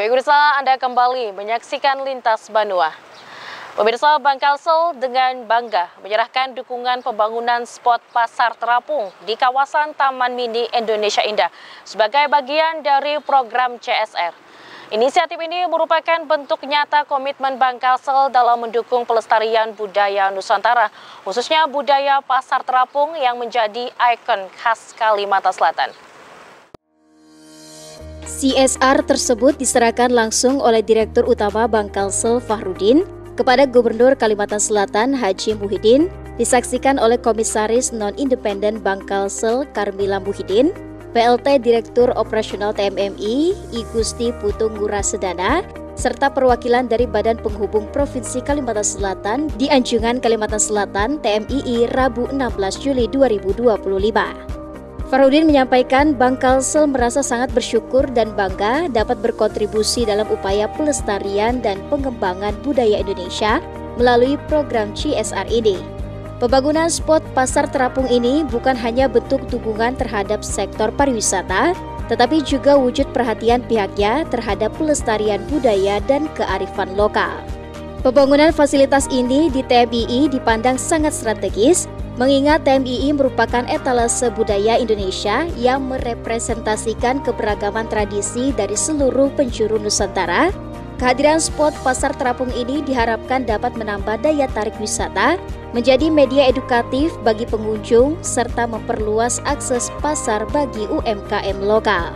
Pemirsa, Anda kembali menyaksikan Lintas Banua. Pemirsa, Bangkalsel dengan bangga menyerahkan dukungan pembangunan spot pasar terapung di kawasan Taman Mini Indonesia Indah sebagai bagian dari program CSR. Inisiatif ini merupakan bentuk nyata komitmen Bangkalsel dalam mendukung pelestarian budaya Nusantara, khususnya budaya pasar terapung yang menjadi ikon khas Kalimantan Selatan. CSR tersebut diserahkan langsung oleh Direktur Utama Bangkalsel Fahrudin kepada Gubernur Kalimantan Selatan Haji Muhyiddin, disaksikan oleh Komisaris Non-Independen Bangkalsel Karmila Muhyiddin, PLT Direktur Operasional TMMI I Gusti Putung Ngurasedana, serta perwakilan dari Badan Penghubung Provinsi Kalimantan Selatan di Anjungan Kalimantan Selatan TMII Rabu 16 Juli 2025. Fahrudin menyampaikan Bangkalsel merasa sangat bersyukur dan bangga dapat berkontribusi dalam upaya pelestarian dan pengembangan budaya Indonesia melalui program CSR ini. Pembangunan spot pasar terapung ini bukan hanya bentuk dukungan terhadap sektor pariwisata, tetapi juga wujud perhatian pihaknya terhadap pelestarian budaya dan kearifan lokal. Pembangunan fasilitas ini di TMII dipandang sangat strategis, mengingat TMII merupakan etalase budaya Indonesia yang merepresentasikan keberagaman tradisi dari seluruh penjuru Nusantara. Kehadiran spot pasar terapung ini diharapkan dapat menambah daya tarik wisata, menjadi media edukatif bagi pengunjung, serta memperluas akses pasar bagi UMKM lokal.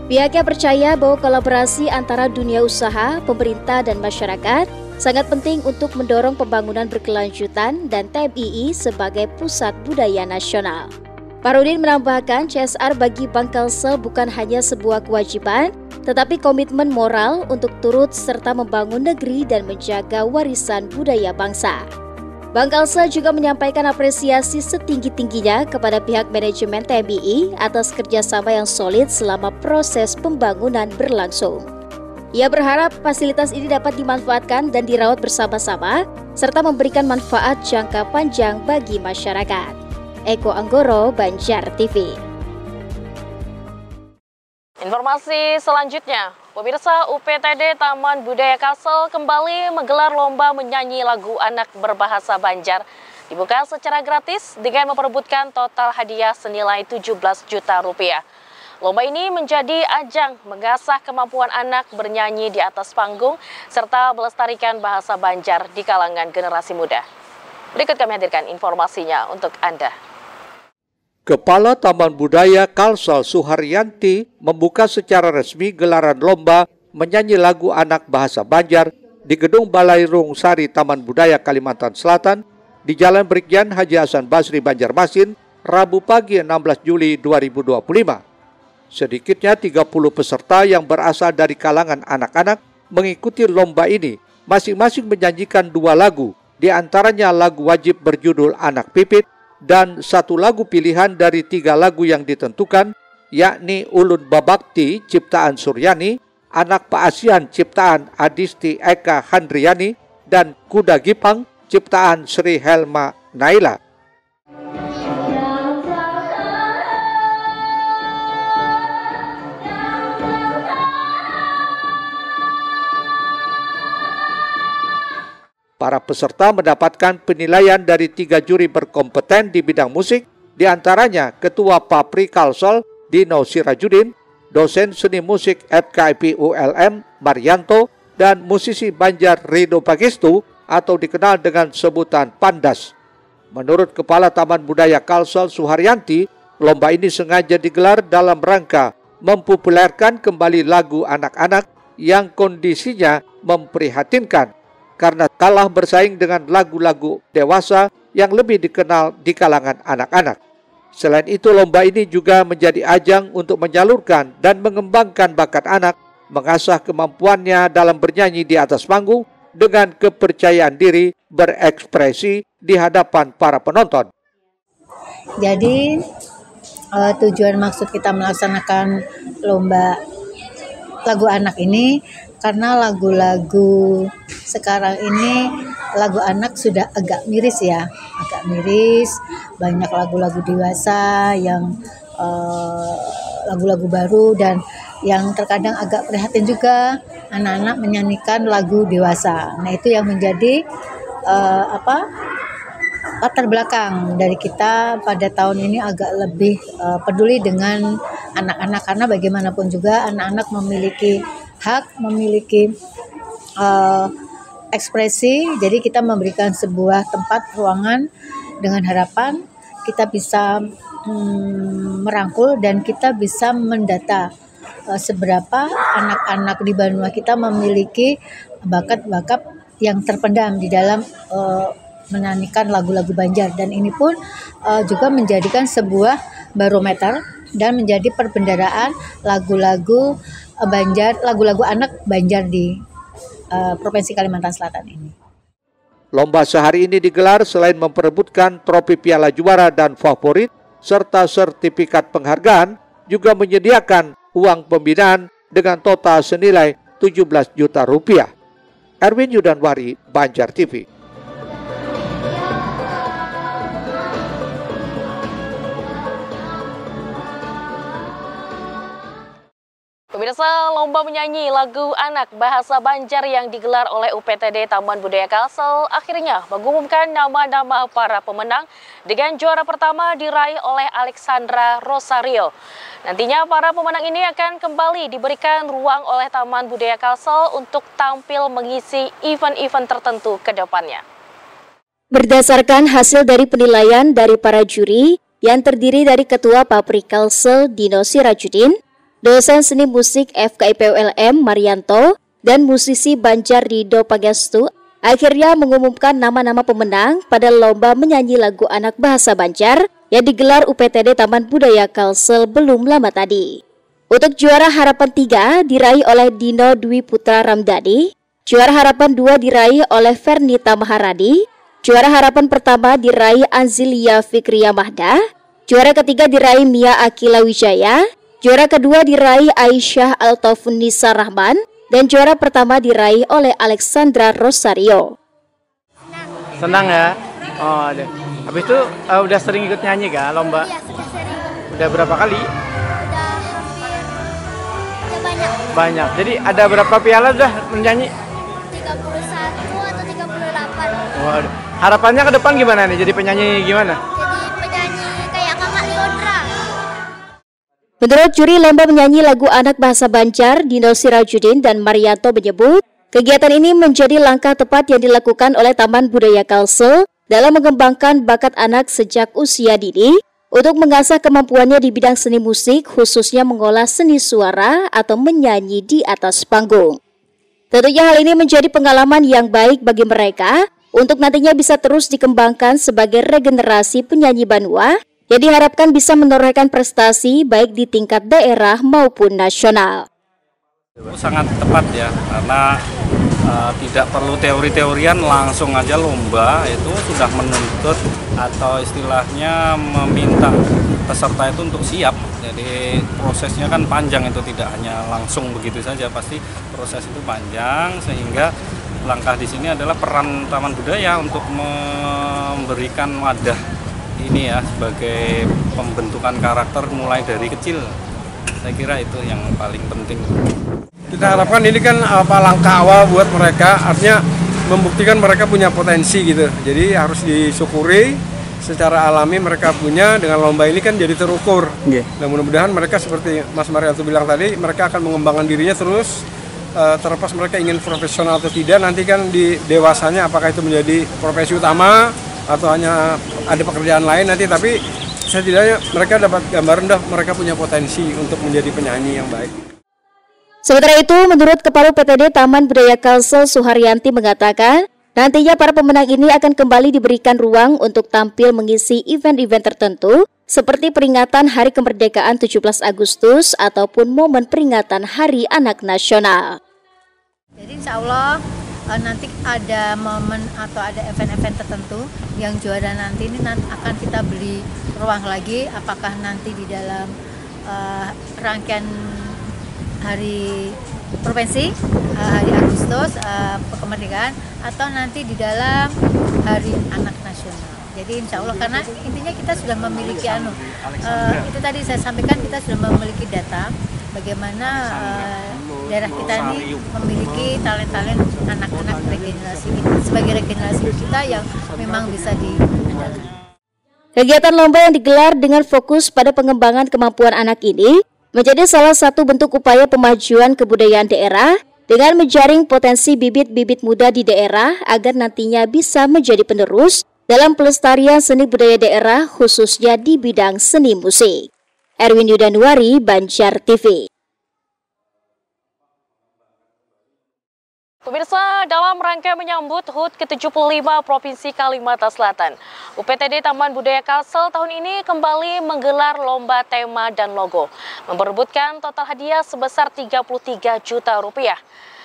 Pihaknya percaya bahwa kolaborasi antara dunia usaha, pemerintah, dan masyarakat sangat penting untuk mendorong pembangunan berkelanjutan dan TMII sebagai pusat budaya nasional. Fahrudin menambahkan CSR bagi Bangkalsel bukan hanya sebuah kewajiban, tetapi komitmen moral untuk turut serta membangun negeri dan menjaga warisan budaya bangsa. Bangkalsel juga menyampaikan apresiasi setinggi-tingginya kepada pihak manajemen TMII atas kerjasama yang solid selama proses pembangunan berlangsung. Ia berharap fasilitas ini dapat dimanfaatkan dan dirawat bersama-sama, serta memberikan manfaat jangka panjang bagi masyarakat. Eko Anggoro, Banjar TV. Informasi selanjutnya, pemirsa, UPTD Taman Budaya Kalsel kembali menggelar lomba menyanyi lagu anak berbahasa Banjar. Dibuka secara gratis dengan memperebutkan total hadiah senilai 17 juta rupiah. Lomba ini menjadi ajang mengasah kemampuan anak bernyanyi di atas panggung serta melestarikan bahasa Banjar di kalangan generasi muda. Berikut kami hadirkan informasinya untuk Anda. Kepala Taman Budaya Kalsel Suharyanti membuka secara resmi gelaran lomba menyanyi lagu anak bahasa Banjar di Gedung Balai Rung Sari Taman Budaya Kalimantan Selatan di Jalan Brigjen Haji Hasan Basri, Banjarmasin, Rabu pagi 16 Juli 2025. Sedikitnya 30 peserta yang berasal dari kalangan anak-anak mengikuti lomba ini, masing-masing menyanyikan 2 lagu, di antaranya lagu wajib berjudul Anak Pipit dan 1 lagu pilihan dari 3 lagu yang ditentukan, yakni Ulun Babakti ciptaan Suryani, Anak Paasian ciptaan Adisti Eka Handriani, dan Kuda Gipang ciptaan Sri Helma Naila. Para peserta mendapatkan penilaian dari 3 juri berkompeten di bidang musik, diantaranya Ketua Papri Kalsel Dino Sirajudin, dosen seni musik FKIP ULM Marianto, dan musisi Banjar Rido Pagistu atau dikenal dengan sebutan Pandas. Menurut Kepala Taman Budaya Kalsel Suharyanti, lomba ini sengaja digelar dalam rangka mempopulerkan kembali lagu anak-anak yang kondisinya memprihatinkan, karena kalah bersaing dengan lagu-lagu dewasa yang lebih dikenal di kalangan anak-anak. Selain itu, lomba ini juga menjadi ajang untuk menyalurkan dan mengembangkan bakat anak, mengasah kemampuannya dalam bernyanyi di atas panggung dengan kepercayaan diri berekspresi di hadapan para penonton. Jadi, tujuan maksud kita melaksanakan lomba lagu anak ini karena lagu-lagu sekarang ini lagu anak sudah agak miris ya, banyak lagu-lagu dewasa yang lagu-lagu baru dan yang terkadang agak prihatin juga anak-anak menyanyikan lagu dewasa. Nah, itu yang menjadi latar belakang dari kita pada tahun ini agak lebih peduli dengan anak-anak, karena bagaimanapun juga anak-anak memiliki hak, memiliki ekspresi. Jadi kita memberikan sebuah tempat ruangan dengan harapan kita bisa merangkul dan kita bisa mendata seberapa anak-anak di Banua kita memiliki bakat-bakat yang terpendam di dalam menyanyikan lagu-lagu Banjar, dan ini pun juga menjadikan sebuah barometer dan menjadi perbendaharaan lagu-lagu Banjar, lagu-lagu anak Banjar di Provinsi Kalimantan Selatan ini. Lomba sehari ini digelar selain memperebutkan trofi piala juara dan favorit serta sertifikat penghargaan, juga menyediakan uang pembinaan dengan total senilai 17 juta rupiah. Erwin Yudanwari, Banjar TV. Pemirsa, lomba menyanyi lagu anak bahasa Banjar yang digelar oleh UPTD Taman Budaya Kalsel akhirnya mengumumkan nama-nama para pemenang dengan juara pertama diraih oleh Alexandra Rosario. Nantinya para pemenang ini akan kembali diberikan ruang oleh Taman Budaya Kalsel untuk tampil mengisi event-event tertentu ke depannya. Berdasarkan hasil dari penilaian dari para juri yang terdiri dari Ketua Papri Kalsel Dino Sirajudin, dosen seni musik FKIP ULM Marianto, dan musisi Banjar Rido Pangestu, akhirnya mengumumkan nama-nama pemenang pada lomba menyanyi lagu anak bahasa Banjar yang digelar UPTD Taman Budaya Kalsel belum lama tadi. Untuk juara harapan 3 diraih oleh Dino Dwi Putra Ramdhani, juara harapan 2 diraih oleh Fernita Maharadi, juara harapan pertama diraih Anzilia Fikriya Mahda, juara ketiga diraih Mia Akila Wijaya, juara kedua diraih Aisyah Altofunisa Rahman, dan juara pertama diraih oleh Alexandra Rosario. Senang ya? Oh, deh. Habis itu udah sering ikut nyanyi kah lomba? Iya, sudah sering. Udah berapa kali? Udah hampir, udah banyak. Banyak. Jadi ada berapa piala udah menyanyi? 31 atau 38. Waduh. Harapannya ke depan gimana nih? Jadi penyanyi gimana? Jadi penyanyi kayak Kakak Leondra. Menurut juri lomba menyanyi lagu anak bahasa Banjar, Dino Sirajudin dan Marianto menyebut, kegiatan ini menjadi langkah tepat yang dilakukan oleh Taman Budaya Kalsel dalam mengembangkan bakat anak sejak usia dini untuk mengasah kemampuannya di bidang seni musik, khususnya mengolah seni suara atau menyanyi di atas panggung. Tentunya hal ini menjadi pengalaman yang baik bagi mereka untuk nantinya bisa terus dikembangkan sebagai regenerasi penyanyi Banua yang diharapkan bisa menorehkan prestasi baik di tingkat daerah maupun nasional. Sangat tepat ya, karena tidak perlu teori-teorian, langsung aja lomba itu sudah menuntut atau istilahnya meminta peserta itu untuk siap. Jadi prosesnya kan panjang, itu tidak hanya langsung begitu saja, pasti proses itu panjang, sehingga langkah di sini adalah peran Taman Budaya untuk memberikan wadah ini ya sebagai pembentukan karakter mulai dari kecil. Saya kira itu yang paling penting. Kita harapkan ini kan langkah awal buat mereka, artinya membuktikan mereka punya potensi gitu. Jadi harus disyukuri secara alami mereka punya, dengan lomba ini kan jadi terukur. Dan mudah-mudahan mereka seperti Mas Marianto bilang tadi, mereka akan mengembangkan dirinya terus, terlepas mereka ingin profesional atau tidak, nanti kan di dewasanya apakah itu menjadi profesi utama atau hanya ada pekerjaan lain nanti, tapi setidaknya mereka dapat gambaran mereka punya potensi untuk menjadi penyanyi yang baik. Sementara itu, menurut Kepala PTD Taman Budaya Kalsel Suharyanti mengatakan, nantinya para pemenang ini akan kembali diberikan ruang untuk tampil mengisi event-event tertentu seperti peringatan Hari Kemerdekaan 17 Agustus ataupun momen peringatan Hari Anak Nasional. Jadi insya Allah nanti ada momen atau ada event-event tertentu yang juara nanti ini akan kita beri ruang lagi, apakah nanti di dalam rangkaian hari provinsi, hari Agustus, kemerdekaan, atau nanti di dalam hari anak nasional. Jadi insya Allah, karena intinya kita sudah memiliki itu tadi saya sampaikan, kita sudah memiliki data bagaimana daerah kita ini memiliki talent-talent anak-anak regenerasi ini sebagai regenerasi kita yang memang bisa diandalkan. Kegiatan lomba yang digelar dengan fokus pada pengembangan kemampuan anak ini menjadi salah satu bentuk upaya pemajuan kebudayaan daerah dengan menjaring potensi bibit-bibit muda di daerah agar nantinya bisa menjadi penerus dalam pelestarian seni budaya daerah khususnya di bidang seni musik. Erwin Yudanuari, Banjar TV. Pemirsa, dalam rangka menyambut HUT ke-75 Provinsi Kalimantan Selatan, UPTD Taman Budaya Kalsel tahun ini kembali menggelar lomba tema dan logo, memperebutkan total hadiah sebesar 33 juta rupiah.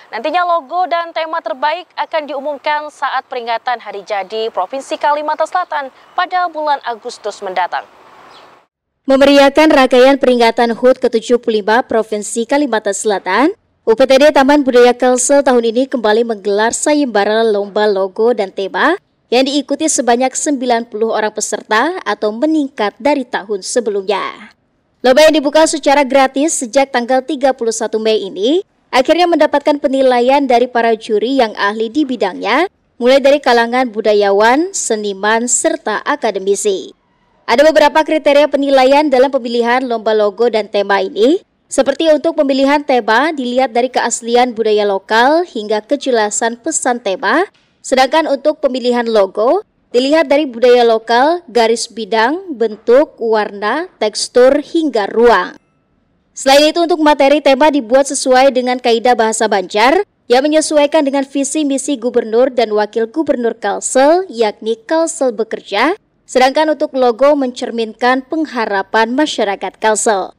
Nantinya logo dan tema terbaik akan diumumkan saat peringatan Hari Jadi Provinsi Kalimantan Selatan pada bulan Agustus mendatang. Memeriahkan rangkaian peringatan HUT ke-75 Provinsi Kalimantan Selatan, UPTD Taman Budaya Kalsel tahun ini kembali menggelar sayembara lomba logo dan tema yang diikuti sebanyak 90 orang peserta atau meningkat dari tahun sebelumnya. Lomba yang dibuka secara gratis sejak tanggal 31 Mei ini akhirnya mendapatkan penilaian dari para juri yang ahli di bidangnya, mulai dari kalangan budayawan, seniman, serta akademisi. Ada beberapa kriteria penilaian dalam pemilihan lomba logo dan tema ini, seperti untuk pemilihan tema dilihat dari keaslian budaya lokal hingga kejelasan pesan tema, sedangkan untuk pemilihan logo dilihat dari budaya lokal, garis bidang, bentuk, warna, tekstur, hingga ruang. Selain itu untuk materi tema dibuat sesuai dengan kaidah bahasa Banjar yang menyesuaikan dengan visi misi Gubernur dan Wakil Gubernur Kalsel, yakni Kalsel Bekerja, sedangkan untuk logo mencerminkan pengharapan masyarakat Kalsel.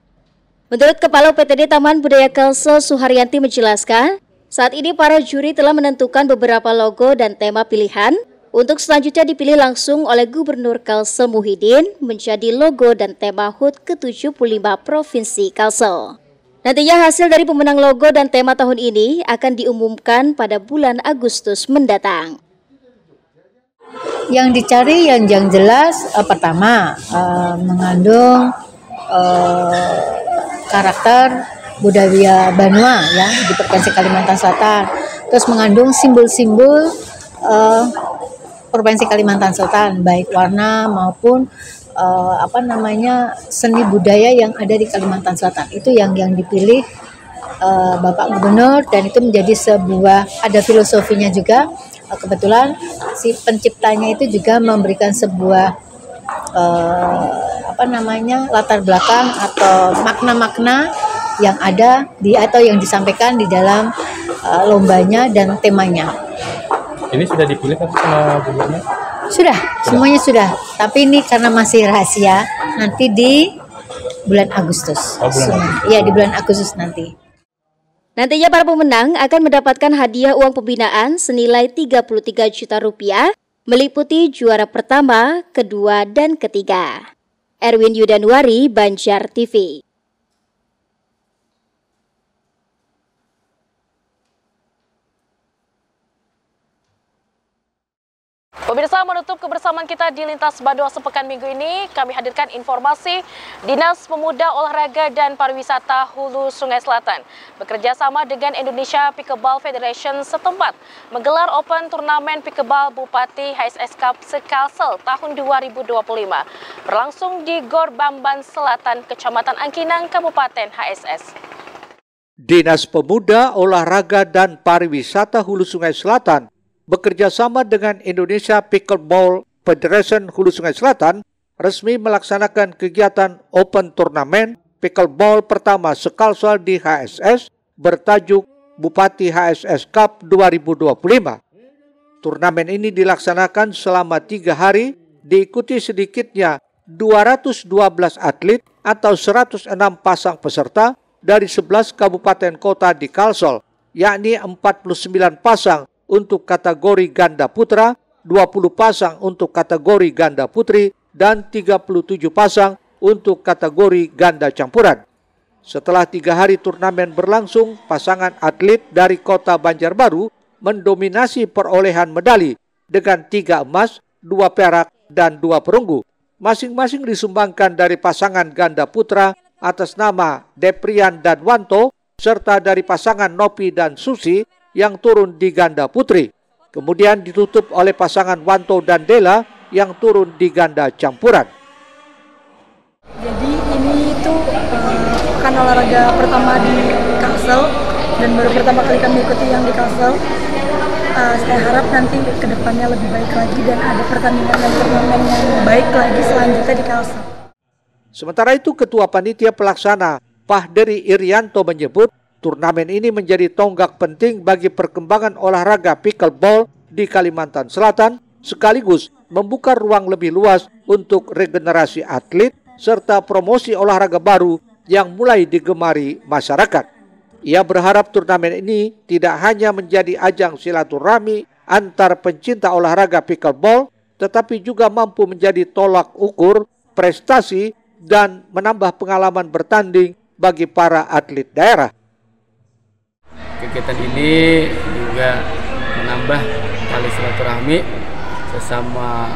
Menurut Kepala UPTD Taman Budaya Kalsel Suharyanti menjelaskan, saat ini para juri telah menentukan beberapa logo dan tema pilihan untuk selanjutnya dipilih langsung oleh Gubernur Kalsel Muhyiddin menjadi logo dan tema HUT ke-75 Provinsi Kalsel. Nantinya hasil dari pemenang logo dan tema tahun ini akan diumumkan pada bulan Agustus mendatang. Yang dicari yang jelas pertama mengandung karakter budaya Banua ya di Provinsi Kalimantan Selatan, terus mengandung simbol-simbol Provinsi Kalimantan Selatan, baik warna maupun seni budaya yang ada di Kalimantan Selatan. Itu yang dipilih Bapak Gubernur, dan itu menjadi sebuah, ada filosofinya juga. Kebetulan si penciptanya itu juga memberikan sebuah latar belakang atau makna-makna yang ada atau yang disampaikan di dalam lombanya dan temanya. Ini sudah dipilih sama Gubernur? Sudah, semuanya sudah. Tapi ini karena masih rahasia, nanti di bulan Agustus. Iya, di bulan Agustus nanti. Nantinya para pemenang akan mendapatkan hadiah uang pembinaan senilai 33 juta rupiah, meliputi juara pertama, kedua, dan ketiga. Erwin Yudanuari, Banjar TV. Pemirsa, menutup kebersamaan kita di Lintas Bandung sepekan minggu ini, kami hadirkan informasi Dinas Pemuda, Olahraga, dan Pariwisata Hulu Sungai Selatan bekerja sama dengan Indonesia Pickleball Federation setempat menggelar Open Turnamen Pickleball Bupati HSS Cup se-Kalsel tahun 2025 berlangsung di Gor Bamban Selatan, Kecamatan Angkinang, Kabupaten HSS. Dinas Pemuda, Olahraga, dan Pariwisata Hulu Sungai Selatan bekerja sama dengan Indonesia Pickleball Federation Hulu Sungai Selatan resmi melaksanakan kegiatan Open Turnamen Pickleball pertama se-Kalsel di HSS bertajuk Bupati HSS Cup 2025. Turnamen ini dilaksanakan selama 3 hari, diikuti sedikitnya 212 atlet atau 106 pasang peserta dari 11 kabupaten kota di Kalsel, yakni 49 pasang untuk kategori ganda putra, 20 pasang untuk kategori ganda putri, dan 37 pasang untuk kategori ganda campuran. Setelah 3 hari turnamen berlangsung, pasangan atlet dari kota Banjarbaru mendominasi perolehan medali dengan 3 emas, 2 perak, dan 2 perunggu. Masing-masing disumbangkan dari pasangan ganda putra atas nama Deprian dan Wanto serta dari pasangan Nopi dan Susi yang turun di ganda putri. Kemudian ditutup oleh pasangan Wanto dan Dela yang turun di ganda campuran. Jadi ini itu pekan olahraga pertama di Kalsel dan baru pertama kali kami ikuti yang di Kalsel. Saya harap nanti kedepannya lebih baik lagi dan ada pertandingan dan turnamen yang baik lagi selanjutnya di Kalsel. Sementara itu Ketua Panitia Pelaksana Pahderi Irianto menyebut turnamen ini menjadi tonggak penting bagi perkembangan olahraga pickleball di Kalimantan Selatan sekaligus membuka ruang lebih luas untuk regenerasi atlet serta promosi olahraga baru yang mulai digemari masyarakat. Ia berharap turnamen ini tidak hanya menjadi ajang silaturahmi antar pencinta olahraga pickleball, tetapi juga mampu menjadi tolak ukur prestasi dan menambah pengalaman bertanding bagi para atlet daerah. Kegiatan ini juga menambah tali silaturahmi sesama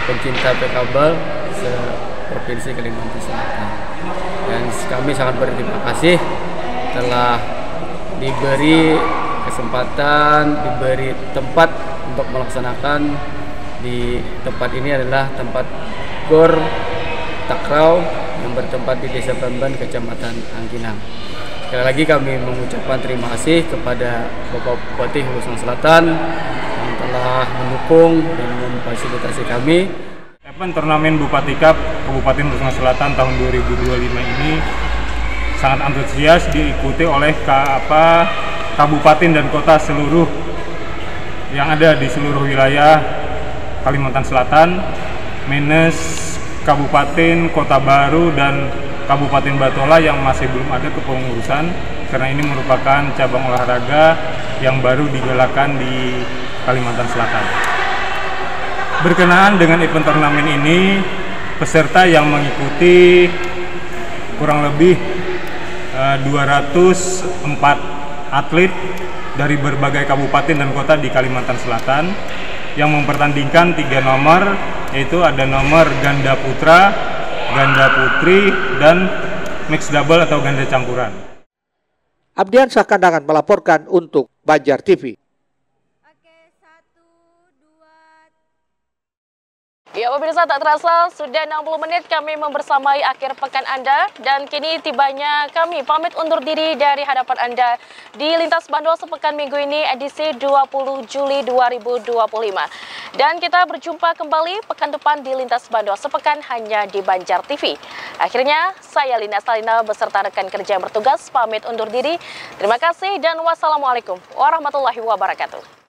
pencinta pickleball se-Provinsi Kalimantan Selatan. Dan kami sangat berterima kasih telah diberi kesempatan, diberi tempat untuk melaksanakan. Di tempat ini adalah tempat Gor Takraw yang bertempat di Desa Bamban, Kecamatan Angkinang. Sekali lagi kami mengucapkan terima kasih kepada Bapak Bupati Hulu Sungai Selatan yang telah mendukung dan memfasilitasi kami. Event turnamen Bupati Cup Kabupaten Hulu Sungai Selatan tahun 2025 ini sangat antusias diikuti oleh kabupaten dan kota seluruh yang ada di seluruh wilayah Kalimantan Selatan, minus Kabupaten Kota Baru dan Kabupaten Batola yang masih belum ada kepengurusan, karena ini merupakan cabang olahraga yang baru digelarkan di Kalimantan Selatan. Berkenaan dengan event turnamen ini, peserta yang mengikuti kurang lebih 204 atlet dari berbagai kabupaten dan kota di Kalimantan Selatan yang mempertandingkan 3 nomor, yaitu ada nomor ganda putra, ganda putri, dan mixed double atau ganda campuran. Abdian Sakandangan melaporkan untuk Banjar TV. Ya pemirsa, tak terasa sudah 60 menit kami membersamai akhir pekan Anda dan kini tibanya kami pamit undur diri dari hadapan Anda di Lintas Bandua sepekan minggu ini edisi 20 Juli 2025. Dan kita berjumpa kembali pekan depan di Lintas Bandua sepekan hanya di Banjar TV. Akhirnya saya Lina Salina beserta rekan kerja yang bertugas pamit undur diri. Terima kasih dan wassalamualaikum warahmatullahi wabarakatuh.